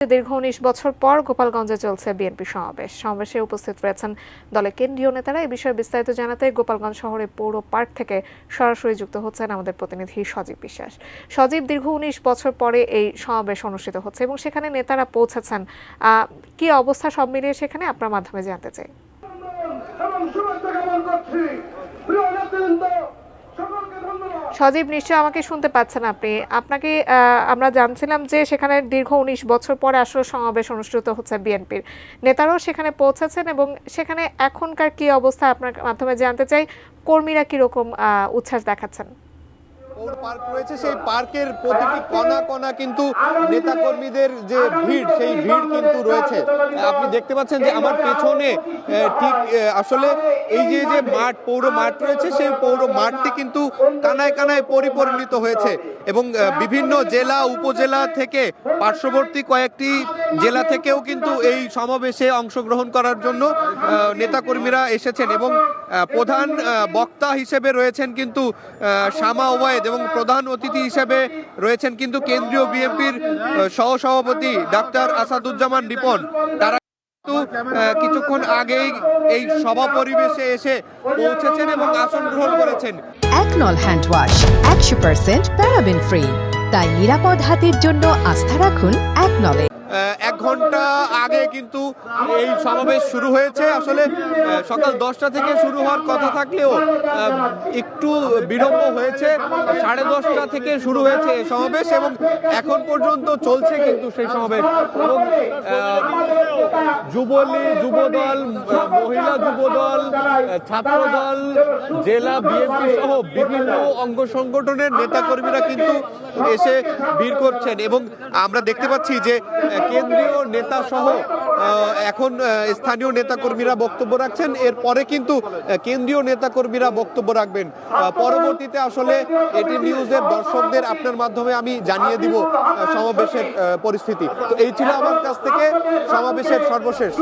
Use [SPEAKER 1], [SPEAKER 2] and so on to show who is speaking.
[SPEAKER 1] দীর্ঘ ১৯ বছর পর গোপালগঞ্জে চলছে বিএনপি সমাবেশে উপস্থিত রয়েছেন দলের কেন্দ্রীয় নেতারা। এই বিষয়ে বিস্তারিত জানাতে গোপালগঞ্জ শহরের পৌর পার্ক থেকে সরাসরি যুক্ত হচ্ছেন আমাদের প্রতিনিধি সজীব বিশ্বাস। সজীব, দীর্ঘ ১৯ বছর পরে এই সমাবেশ অনুষ্ঠিত হচ্ছে এবং সেখানে নেতারা পৌঁছেছেন, কি অবস্থা সব মিলিয়ে সেখানে আপনার মাধ্যমে জানতে চাই। সজীব, নিশ্চয় আমাকে শুনতে পাচ্ছেন আপনি। আপনাকে আমরা জানছিলাম যে সেখানে দীর্ঘ ১৯ বছর পরে আসলে সমাবেশ অনুষ্ঠিত হচ্ছে বিএনপির। নেতারাও সেখানে পৌঁছেছেন এবং সেখানে এখনকার কি অবস্থা আপনার মাধ্যমে জানতে চাই। কর্মীরা কিরকম উচ্ছ্বাস দেখাচ্ছেন?
[SPEAKER 2] পৌর পার্ক রয়েছে, সেই পার্কের প্রতিটি কণা কণা কিন্তু নেতা কর্মীদের যে ভিড়, সেই ভিড় কিন্তু রয়েছে। আপনি দেখতে পাচ্ছেন যে আমার পেছনে ঠিক আসলে এই যে মাঠ, পৌর মাঠ রয়েছে, সেই পৌর মাঠটি কিন্তু কানায় কানায় পরিপূর্ণিত হয়েছে এবং বিভিন্ন জেলা উপজেলা থেকে পার্শ্ববর্তী কয়েকটি জেলা থেকেও কিন্তু এই সমাবেশে অংশগ্রহণ করার জন্য নেতাকর্মীরা এসেছেন এবং প্রধান বক্তা হিসেবে রয়েছেন কিন্তু শামা ওবায়েদ এবং প্রধান অতিথি হিসেবে রয়েছেন কিন্তু কেন্দ্রীয় বিএনপির সহসভাপতি ডাক্তার আসাদুজ্জামান রিপন। তারা কিন্তু কিছুক্ষণ আগেই এই সভা পরিবেশে এসে পৌঁছেছেন এবং আসন গ্রহণ করেছেন।
[SPEAKER 3] একনল হ্যান্ড ওয়াশ 100% প্যারাবেন ফ্রি, তাই নিরাপদ হাতের জন্য আস্থা রাখুন একনলে।
[SPEAKER 2] 1 ঘন্টা আগে কিন্তু এই সমাবেশ শুরু হয়েছে। আসলে সকাল 10টা থেকে শুরু হওয়ার কথা থাকলেও একটু বিলম্ব হয়েছে। 10:30টা থেকে শুরু হয়েছে এই সমাবেশ এবং এখন পর্যন্ত চলছে কিন্তু সেই সমাবেশ। এবং যুবলীগ, যুবদল, মহিলা যুবদল, ছাত্রদল, জেলা বিএনপি সহ বিভিন্ন অঙ্গ সংগঠনের নেতাকর্মীরা কিন্তু এসে ভিড় করছেন এবং আমরা দেখতে পাচ্ছি যে কেন্দ্রীয় নেতা সহ এখন স্থানীয় নেতাকর্মীরা বক্তব্য রাখছেন। এরপরে কিন্তু কেন্দ্রীয় নেতাকর্মীরা বক্তব্য রাখবেন। পরবর্তীতে আসলে এটি নিউজের দর্শকদের আপনার মাধ্যমে আমি জানিয়ে দিব সমাবেশের পরিস্থিতি। তো এই ছিল আমার কাছ থেকে সমাবেশের সর্বশেষ।